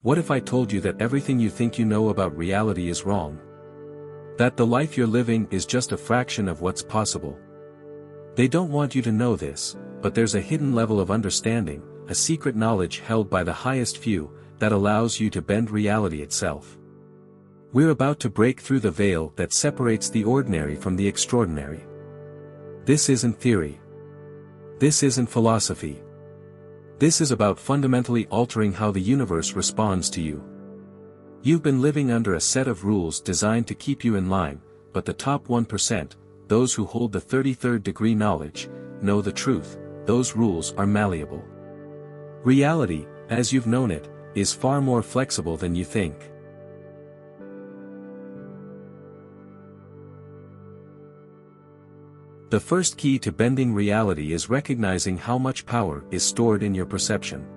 What if I told you that everything you think you know about reality is wrong? That the life you're living is just a fraction of what's possible? They don't want you to know this, but there's a hidden level of understanding, a secret knowledge held by the highest few, that allows you to bend reality itself. We're about to break through the veil that separates the ordinary from the extraordinary. This isn't theory. This isn't philosophy. This is about fundamentally altering how the universe responds to you. You've been living under a set of rules designed to keep you in line, but the top 1%, those who hold the 33rd degree knowledge, know the truth. Those rules are malleable. Reality, as you've known it, is far more flexible than you think. The first key to bending reality is recognizing how much power is stored in your perception.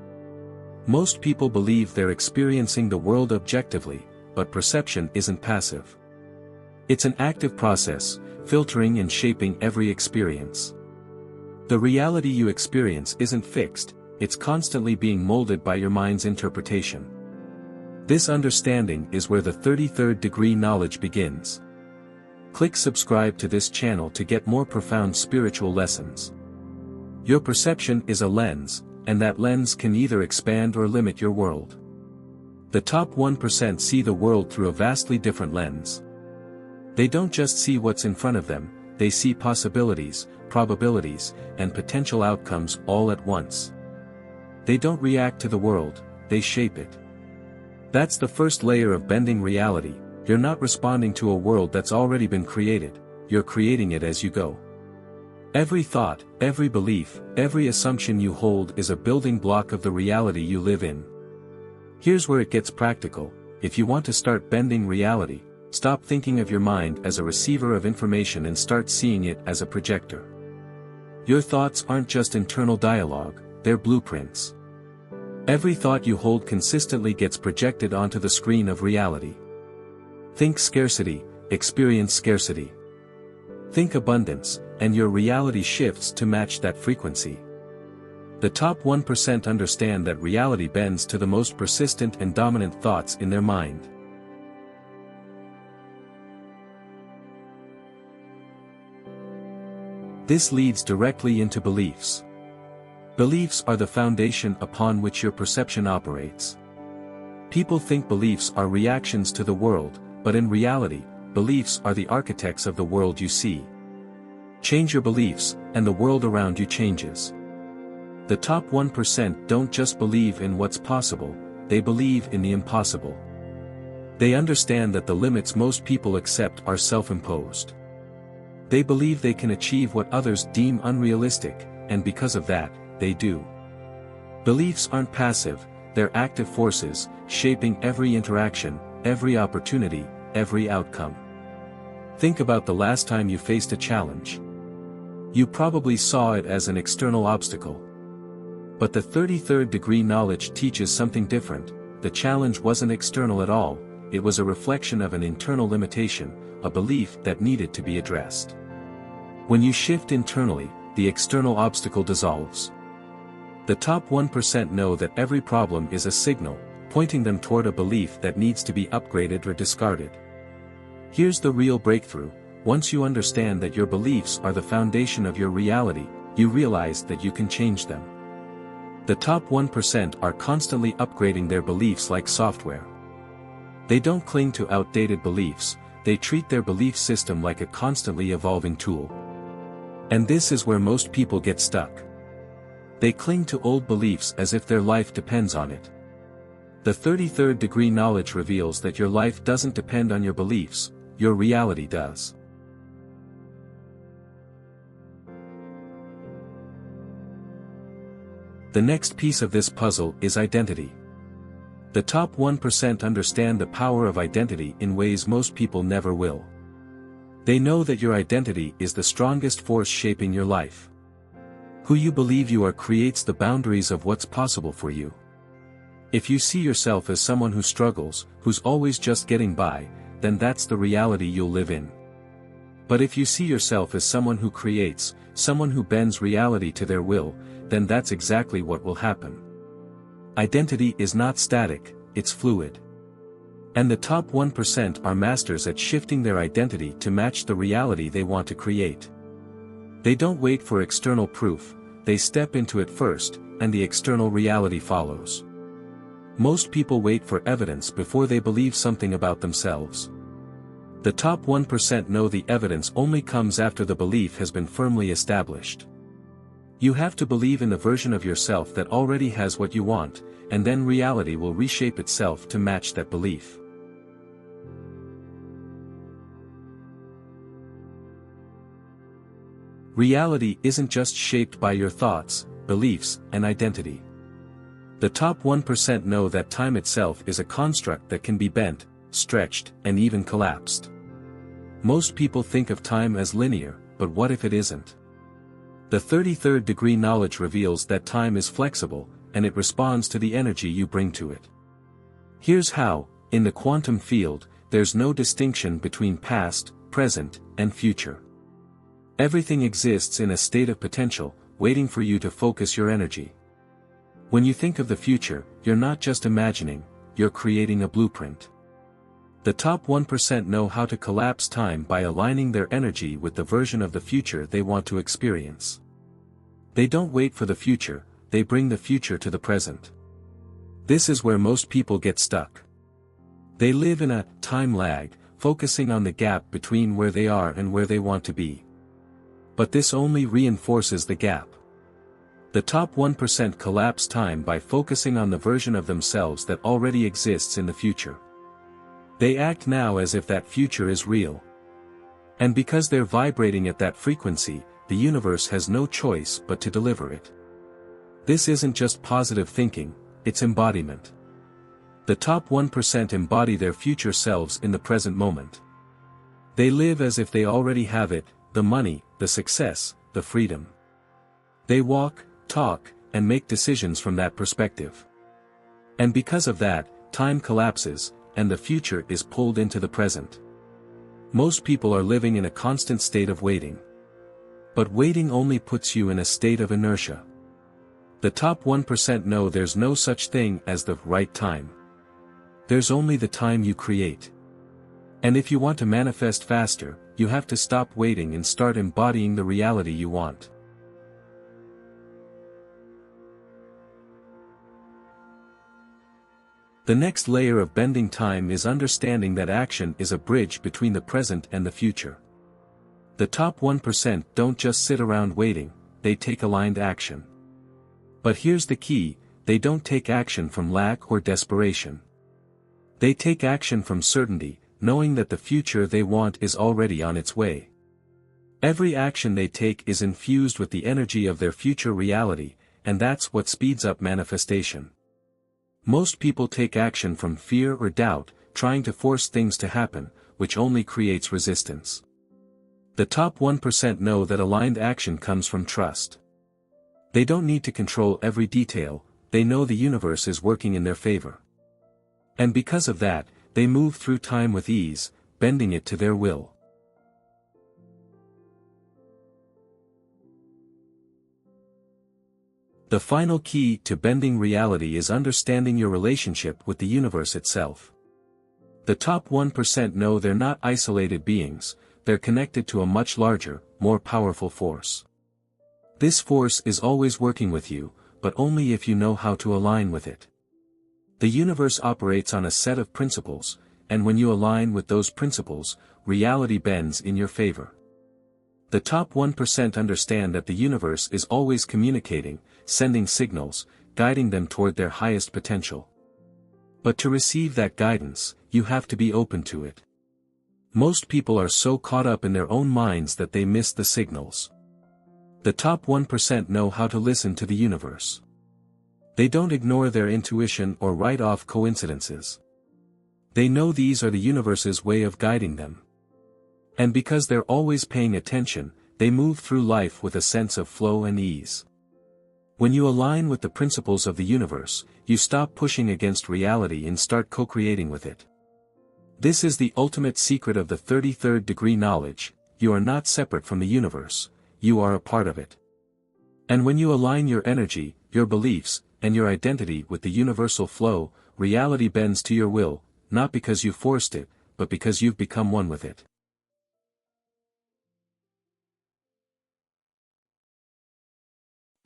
Most people believe they're experiencing the world objectively, but perception isn't passive. It's an active process, filtering and shaping every experience. The reality you experience isn't fixed, it's constantly being molded by your mind's interpretation. This understanding is where the 33rd degree knowledge begins. Click subscribe to this channel to get more profound spiritual lessons. Your perception is a lens, and that lens can either expand or limit your world. The top 1% see the world through a vastly different lens. They don't just see what's in front of them, they see possibilities, probabilities, and potential outcomes all at once. They don't react to the world, they shape it. That's the first layer of bending reality. You're not responding to a world that's already been created, you're creating it as you go. Every thought, every belief, every assumption you hold is a building block of the reality you live in. Here's where it gets practical. If you want to start bending reality, stop thinking of your mind as a receiver of information and start seeing it as a projector. Your thoughts aren't just internal dialogue, they're blueprints. Every thought you hold consistently gets projected onto the screen of reality. Think scarcity, experience scarcity. Think abundance, and your reality shifts to match that frequency. The top 1% understand that reality bends to the most persistent and dominant thoughts in their mind. This leads directly into beliefs. Beliefs are the foundation upon which your perception operates. People think beliefs are reactions to the world, but in reality, beliefs are the architects of the world you see. Change your beliefs, and the world around you changes. The top 1% don't just believe in what's possible, they believe in the impossible. They understand that the limits most people accept are self-imposed. They believe they can achieve what others deem unrealistic, and because of that, they do. Beliefs aren't passive, they're active forces, shaping every interaction, every opportunity, every outcome. Think about the last time you faced a challenge. You probably saw it as an external obstacle. But the 33rd degree knowledge teaches something different. The challenge wasn't external at all, it was a reflection of an internal limitation, a belief that needed to be addressed. When you shift internally, the external obstacle dissolves. The top 1% know that every problem is a signal, pointing them toward a belief that needs to be upgraded or discarded. Here's the real breakthrough. Once you understand that your beliefs are the foundation of your reality, you realize that you can change them. The top 1% are constantly upgrading their beliefs like software. They don't cling to outdated beliefs, they treat their belief system like a constantly evolving tool. And this is where most people get stuck. They cling to old beliefs as if their life depends on it. The 33rd degree knowledge reveals that your life doesn't depend on your beliefs, your reality does. The next piece of this puzzle is identity. The top 1% understand the power of identity in ways most people never will. They know that your identity is the strongest force shaping your life. Who you believe you are creates the boundaries of what's possible for you. If you see yourself as someone who struggles, who's always just getting by, then that's the reality you'll live in. But if you see yourself as someone who creates, someone who bends reality to their will, then that's exactly what will happen. Identity is not static, it's fluid. And the top 1% are masters at shifting their identity to match the reality they want to create. They don't wait for external proof, they step into it first, and the external reality follows. Most people wait for evidence before they believe something about themselves. The top 1% know the evidence only comes after the belief has been firmly established. You have to believe in the version of yourself that already has what you want, and then reality will reshape itself to match that belief. Reality isn't just shaped by your thoughts, beliefs, and identity. The top 1% know that time itself is a construct that can be bent, stretched, and even collapsed. Most people think of time as linear, but what if it isn't? The 33rd degree knowledge reveals that time is flexible, and it responds to the energy you bring to it. Here's how: in the quantum field, there's no distinction between past, present, and future. Everything exists in a state of potential, waiting for you to focus your energy. When you think of the future, you're not just imagining, you're creating a blueprint. The top 1% know how to collapse time by aligning their energy with the version of the future they want to experience. They don't wait for the future, they bring the future to the present. This is where most people get stuck. They live in a time lag, focusing on the gap between where they are and where they want to be. But this only reinforces the gap. The top 1% collapse time by focusing on the version of themselves that already exists in the future. They act now as if that future is real. And because they're vibrating at that frequency, the universe has no choice but to deliver it. This isn't just positive thinking, it's embodiment. The top 1% embody their future selves in the present moment. They live as if they already have it, the money, the success, the freedom. They walk, talk, and make decisions from that perspective. And because of that, time collapses, and the future is pulled into the present. Most people are living in a constant state of waiting. But waiting only puts you in a state of inertia. The top 1% know there's no such thing as the right time. There's only the time you create. And if you want to manifest faster, you have to stop waiting and start embodying the reality you want. The next layer of bending time is understanding that action is a bridge between the present and the future. The top 1% don't just sit around waiting, they take aligned action. But here's the key: they don't take action from lack or desperation. They take action from certainty, knowing that the future they want is already on its way. Every action they take is infused with the energy of their future reality, and that's what speeds up manifestation. Most people take action from fear or doubt, trying to force things to happen, which only creates resistance. The top 1% know that aligned action comes from trust. They don't need to control every detail, they know the universe is working in their favor. And because of that, they move through time with ease, bending it to their will. The final key to bending reality is understanding your relationship with the universe itself. The top 1% know they're not isolated beings, they're connected to a much larger, more powerful force. This force is always working with you, but only if you know how to align with it. The universe operates on a set of principles, and when you align with those principles, reality bends in your favor. The top 1% understand that the universe is always communicating, sending signals, guiding them toward their highest potential. But to receive that guidance, you have to be open to it. Most people are so caught up in their own minds that they miss the signals. The top 1% know how to listen to the universe. They don't ignore their intuition or write off coincidences. They know these are the universe's way of guiding them. And because they're always paying attention, they move through life with a sense of flow and ease. When you align with the principles of the universe, you stop pushing against reality and start co-creating with it. This is the ultimate secret of the 33rd degree knowledge: you are not separate from the universe, you are a part of it. And when you align your energy, your beliefs, and your identity with the universal flow, reality bends to your will, not because you forced it, but because you've become one with it.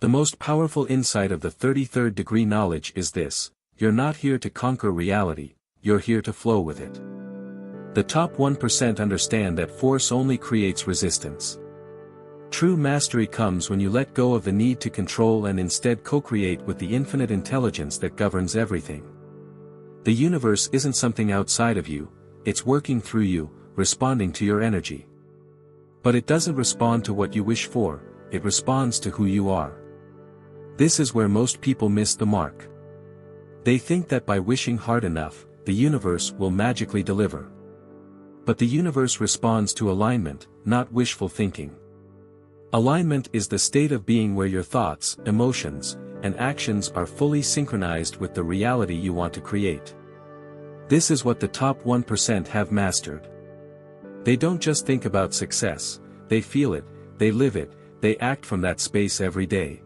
The most powerful insight of the 33rd degree knowledge is this: you're not here to conquer reality, you're here to flow with it. The top 1% understand that force only creates resistance. True mastery comes when you let go of the need to control and instead co-create with the infinite intelligence that governs everything. The universe isn't something outside of you, it's working through you, responding to your energy. But it doesn't respond to what you wish for, it responds to who you are. This is where most people miss the mark. They think that by wishing hard enough, the universe will magically deliver. But the universe responds to alignment, not wishful thinking. Alignment is the state of being where your thoughts, emotions, and actions are fully synchronized with the reality you want to create. This is what the top 1% have mastered. They don't just think about success, they feel it, they live it, they act from that space every day.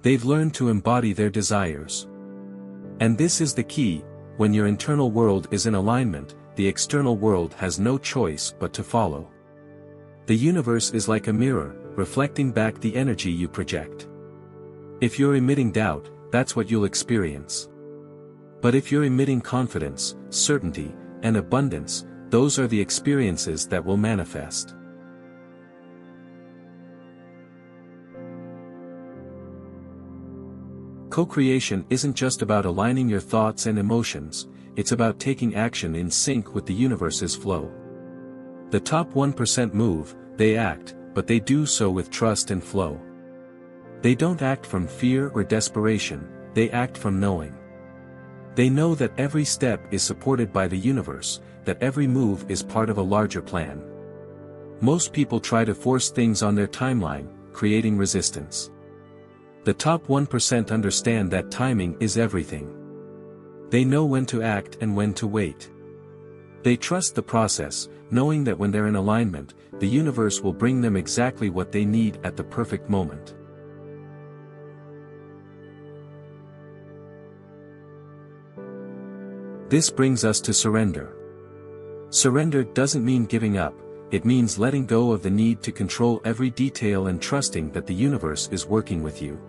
They've learned to embody their desires. And this is the key: when your internal world is in alignment, the external world has no choice but to follow. The universe is like a mirror, reflecting back the energy you project. If you're emitting doubt, that's what you'll experience. But if you're emitting confidence, certainty, and abundance, those are the experiences that will manifest. Co-creation isn't just about aligning your thoughts and emotions, it's about taking action in sync with the universe's flow. The top 1% move, they act, but they do so with trust and flow. They don't act from fear or desperation, they act from knowing. They know that every step is supported by the universe, that every move is part of a larger plan. Most people try to force things on their timeline, creating resistance. The top 1% understand that timing is everything. They know when to act and when to wait. They trust the process, knowing that when they're in alignment, the universe will bring them exactly what they need at the perfect moment. This brings us to surrender. Surrender doesn't mean giving up, it means letting go of the need to control every detail and trusting that the universe is working with you.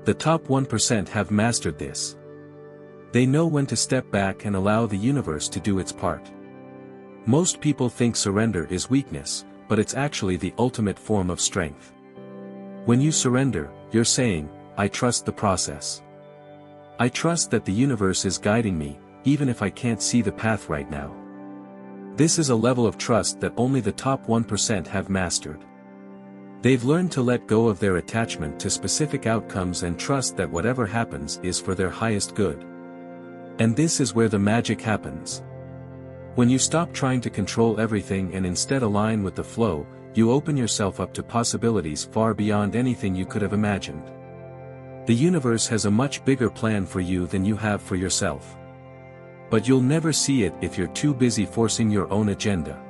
The top 1% have mastered this. They know when to step back and allow the universe to do its part. Most people think surrender is weakness, but it's actually the ultimate form of strength. When you surrender, you're saying, I trust the process. I trust that the universe is guiding me, even if I can't see the path right now. This is a level of trust that only the top 1% have mastered. They've learned to let go of their attachment to specific outcomes and trust that whatever happens is for their highest good. And this is where the magic happens. When you stop trying to control everything and instead align with the flow, you open yourself up to possibilities far beyond anything you could have imagined. The universe has a much bigger plan for you than you have for yourself. But you'll never see it if you're too busy forcing your own agenda.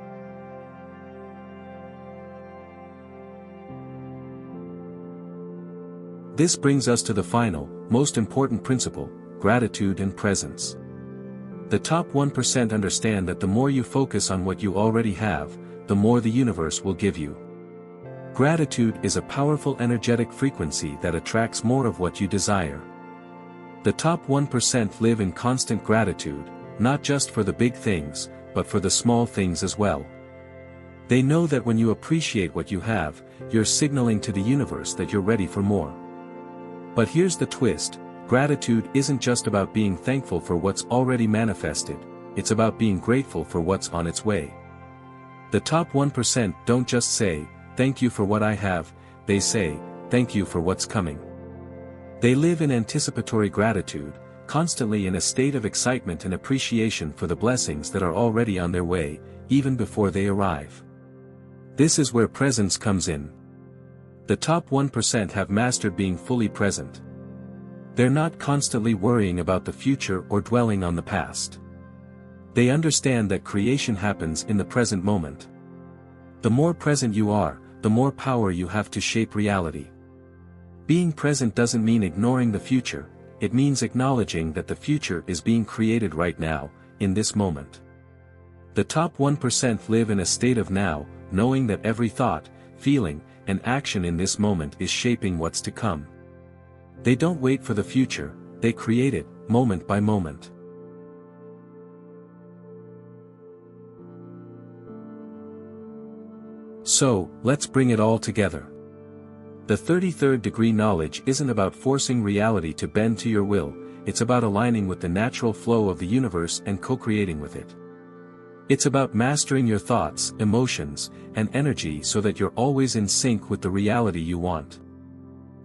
This brings us to the final, most important principle: gratitude and presence. The top 1% understand that the more you focus on what you already have, the more the universe will give you. Gratitude is a powerful energetic frequency that attracts more of what you desire. The top 1% live in constant gratitude, not just for the big things, but for the small things as well. They know that when you appreciate what you have, you're signaling to the universe that you're ready for more. But here's the twist: gratitude isn't just about being thankful for what's already manifested, it's about being grateful for what's on its way. The top 1% don't just say, thank you for what I have, they say, thank you for what's coming. They live in anticipatory gratitude, constantly in a state of excitement and appreciation for the blessings that are already on their way, even before they arrive. This is where presence comes in. The top 1% have mastered being fully present. They're not constantly worrying about the future or dwelling on the past. They understand that creation happens in the present moment. The more present you are, the more power you have to shape reality. Being present doesn't mean ignoring the future, it means acknowledging that the future is being created right now, in this moment. The top 1% live in a state of now, knowing that every thought, feeling, and action in this moment is shaping what's to come. They don't wait for the future, they create it, moment by moment. So, let's bring it all together. The 33rd degree knowledge isn't about forcing reality to bend to your will, it's about aligning with the natural flow of the universe and co-creating with it. It's about mastering your thoughts, emotions, and energy so that you're always in sync with the reality you want.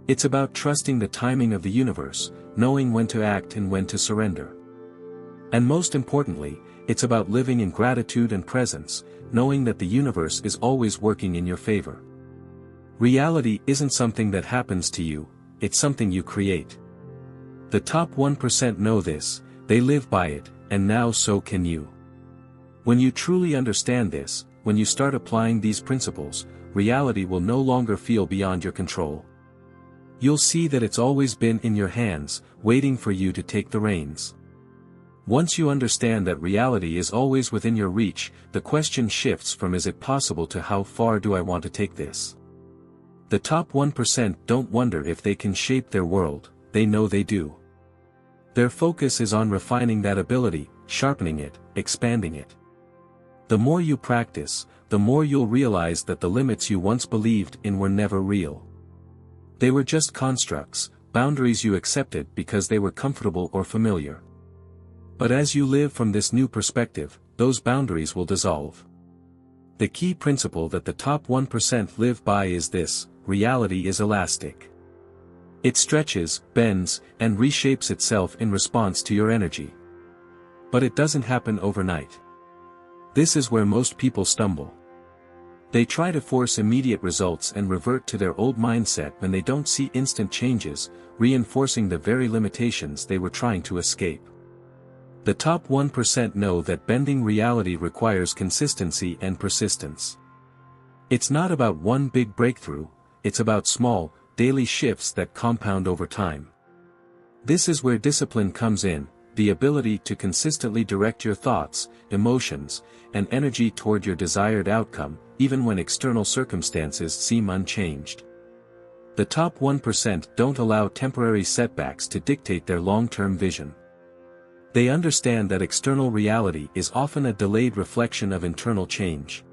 It's about trusting the timing of the universe, knowing when to act and when to surrender. And most importantly, it's about living in gratitude and presence, knowing that the universe is always working in your favor. Reality isn't something that happens to you, it's something you create. The top 1% know this, they live by it, and now so can you. When you truly understand this, when you start applying these principles, reality will no longer feel beyond your control. You'll see that it's always been in your hands, waiting for you to take the reins. Once you understand that reality is always within your reach, the question shifts from is it possible to how far do I want to take this? The top 1% don't wonder if they can shape their world, they know they do. Their focus is on refining that ability, sharpening it, expanding it. The more you practice, the more you'll realize that the limits you once believed in were never real. They were just constructs, boundaries you accepted because they were comfortable or familiar. But as you live from this new perspective, those boundaries will dissolve. The key principle that the top 1% live by is this: reality is elastic. It stretches, bends, and reshapes itself in response to your energy. But it doesn't happen overnight. This is where most people stumble. They try to force immediate results and revert to their old mindset when they don't see instant changes, reinforcing the very limitations they were trying to escape. The top 1% know that bending reality requires consistency and persistence. It's not about one big breakthrough, it's about small, daily shifts that compound over time. This is where discipline comes in, the ability to consistently direct your thoughts, emotions, and energy toward your desired outcome, even when external circumstances seem unchanged. The top 1% don't allow temporary setbacks to dictate their long-term vision. They understand that external reality is often a delayed reflection of internal change.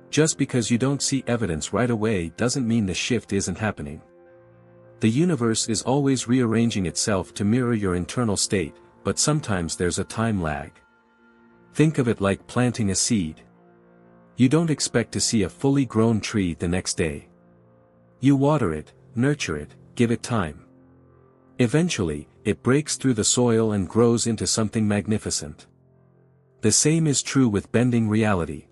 Just because you don't see evidence right away doesn't mean the shift isn't happening. The universe is always rearranging itself to mirror your internal state, but sometimes there's a time lag. Think of it like planting a seed. You don't expect to see a fully grown tree the next day. You water it, nurture it, give it time. Eventually, it breaks through the soil and grows into something magnificent. The same is true with bending reality.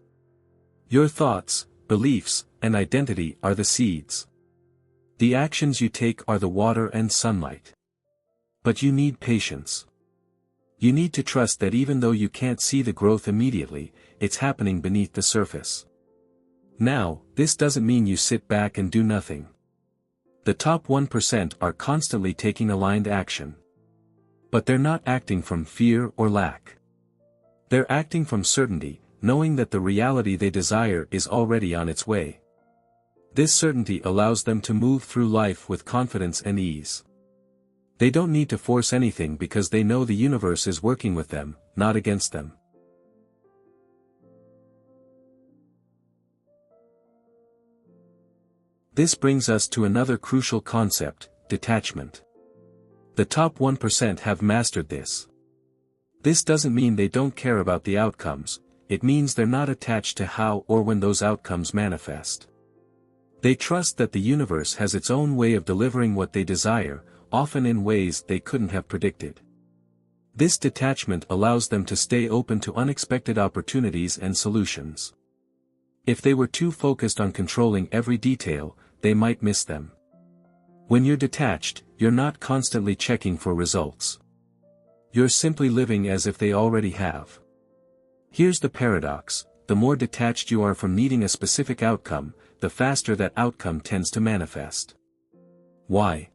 Your thoughts, beliefs, and identity are the seeds. The actions you take are the water and sunlight. But you need patience. You need to trust that even though you can't see the growth immediately, it's happening beneath the surface. Now, this doesn't mean you sit back and do nothing. The top 1% are constantly taking aligned action. But they're not acting from fear or lack. They're acting from certainty, knowing that the reality they desire is already on its way. This certainty allows them to move through life with confidence and ease. They don't need to force anything because they know the universe is working with them, not against them. This brings us to another crucial concept, detachment. The top 1% have mastered this. This doesn't mean they don't care about the outcomes, it means they're not attached to how or when those outcomes manifest. They trust that the universe has its own way of delivering what they desire, often in ways they couldn't have predicted. This detachment allows them to stay open to unexpected opportunities and solutions. If they were too focused on controlling every detail, they might miss them. When you're detached, you're not constantly checking for results. You're simply living as if they already have. Here's the paradox: the more detached you are from needing a specific outcome, the faster that outcome tends to manifest. Why?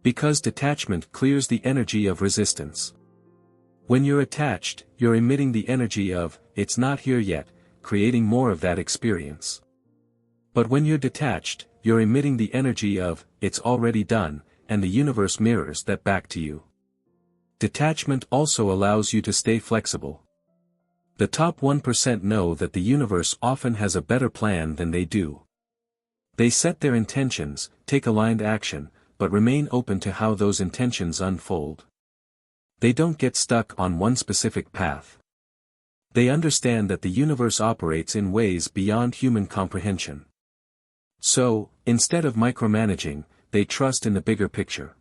Because detachment clears the energy of resistance. When you're attached, you're emitting the energy of, "It's not here yet," creating more of that experience. But when you're detached, you're emitting the energy of, "It's already done," and the universe mirrors that back to you. Detachment also allows you to stay flexible. The top 1% know that the universe often has a better plan than they do. They set their intentions, take aligned action, but remain open to how those intentions unfold. They don't get stuck on one specific path. They understand that the universe operates in ways beyond human comprehension. So, instead of micromanaging, they trust in the bigger picture.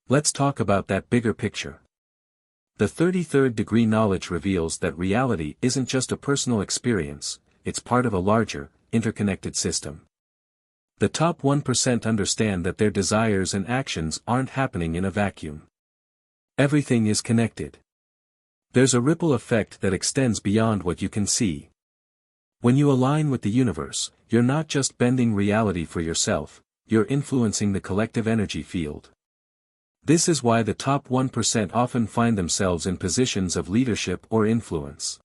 Let's talk about that bigger picture. The 33rd degree knowledge reveals that reality isn't just a personal experience, it's part of a larger, interconnected system. The top 1% understand that their desires and actions aren't happening in a vacuum. Everything is connected. There's a ripple effect that extends beyond what you can see. When you align with the universe, you're not just bending reality for yourself, you're influencing the collective energy field. This is why the top 1% often find themselves in positions of leadership or influence.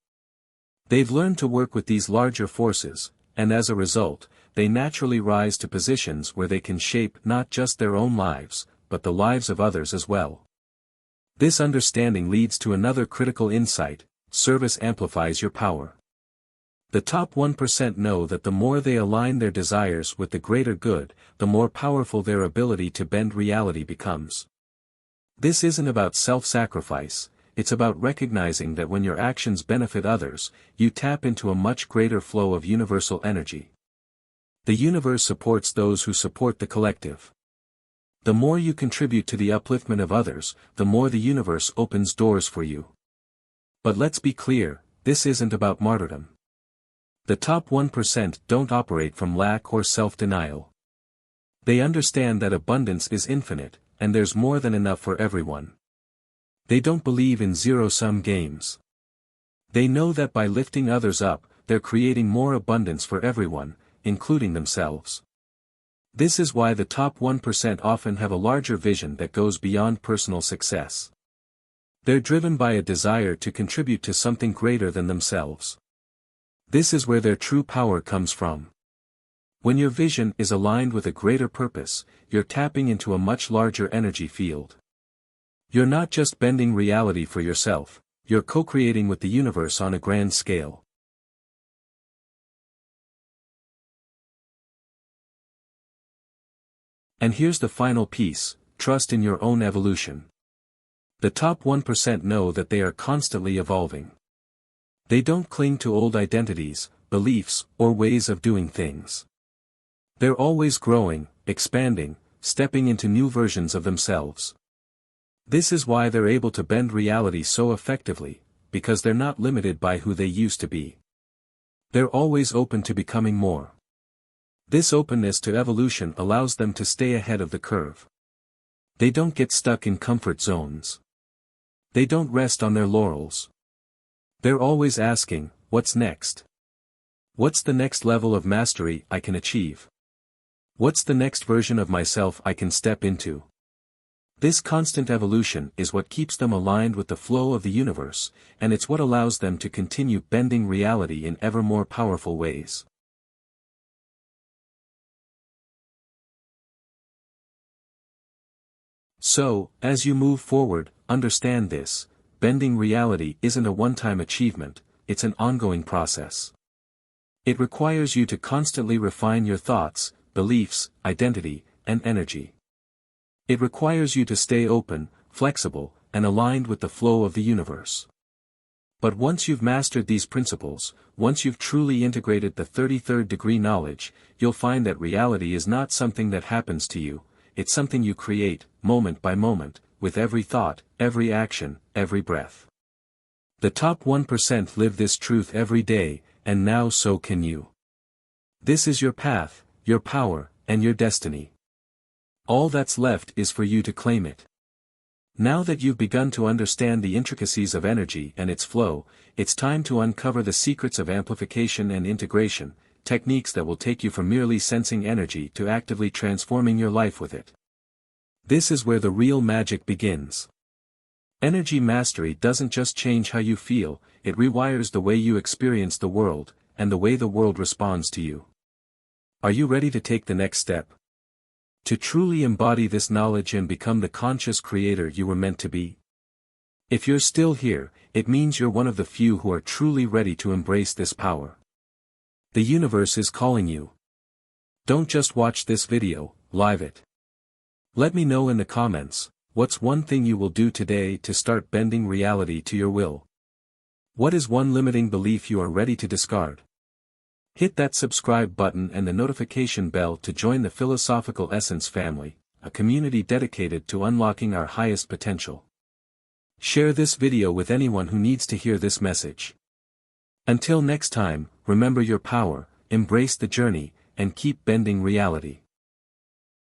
They've learned to work with these larger forces, and as a result, they naturally rise to positions where they can shape not just their own lives, but the lives of others as well. This understanding leads to another critical insight: service amplifies your power. The top 1% know that the more they align their desires with the greater good, the more powerful their ability to bend reality becomes. This isn't about self-sacrifice, it's about recognizing that when your actions benefit others, you tap into a much greater flow of universal energy. The universe supports those who support the collective. The more you contribute to the upliftment of others, the more the universe opens doors for you. But let's be clear, this isn't about martyrdom. The top 1% don't operate from lack or self-denial. They understand that abundance is infinite, and there's more than enough for everyone. They don't believe in zero-sum games. They know that by lifting others up, they're creating more abundance for everyone, including themselves. This is why the top 1% often have a larger vision that goes beyond personal success. They're driven by a desire to contribute to something greater than themselves. This is where their true power comes from. When your vision is aligned with a greater purpose, you're tapping into a much larger energy field. You're not just bending reality for yourself, you're co-creating with the universe on a grand scale. And here's the final piece: trust in your own evolution. The top 1% know that they are constantly evolving. They don't cling to old identities, beliefs, or ways of doing things. They're always growing, expanding, stepping into new versions of themselves. This is why they're able to bend reality so effectively, because they're not limited by who they used to be. They're always open to becoming more. This openness to evolution allows them to stay ahead of the curve. They don't get stuck in comfort zones. They don't rest on their laurels. They're always asking, what's next? What's the next level of mastery I can achieve? What's the next version of myself I can step into? This constant evolution is what keeps them aligned with the flow of the universe, and it's what allows them to continue bending reality in ever more powerful ways. So, as you move forward, understand this: bending reality isn't a one-time achievement, it's an ongoing process. It requires you to constantly refine your thoughts, beliefs, identity, and energy. It requires you to stay open, flexible, and aligned with the flow of the universe. But once you've mastered these principles, once you've truly integrated the 33rd degree knowledge, you'll find that reality is not something that happens to you, it's something you create, moment by moment, with every thought, every action, every breath. The top 1% live this truth every day, and now so can you. This is your path, your power, and your destiny. All that's left is for you to claim it. Now that you've begun to understand the intricacies of energy and its flow, it's time to uncover the secrets of amplification and integration, techniques that will take you from merely sensing energy to actively transforming your life with it. This is where the real magic begins. Energy mastery doesn't just change how you feel, it rewires the way you experience the world, and the way the world responds to you. Are you ready to take the next step? To truly embody this knowledge and become the conscious creator you were meant to be? If you're still here, it means you're one of the few who are truly ready to embrace this power. The universe is calling you. Don't just watch this video, live it. Let me know in the comments, what's one thing you will do today to start bending reality to your will? What is one limiting belief you are ready to discard? Hit that subscribe button and the notification bell to join the Philosophical Essence family, a community dedicated to unlocking our highest potential. Share this video with anyone who needs to hear this message. Until next time, remember your power, embrace the journey, and keep bending reality.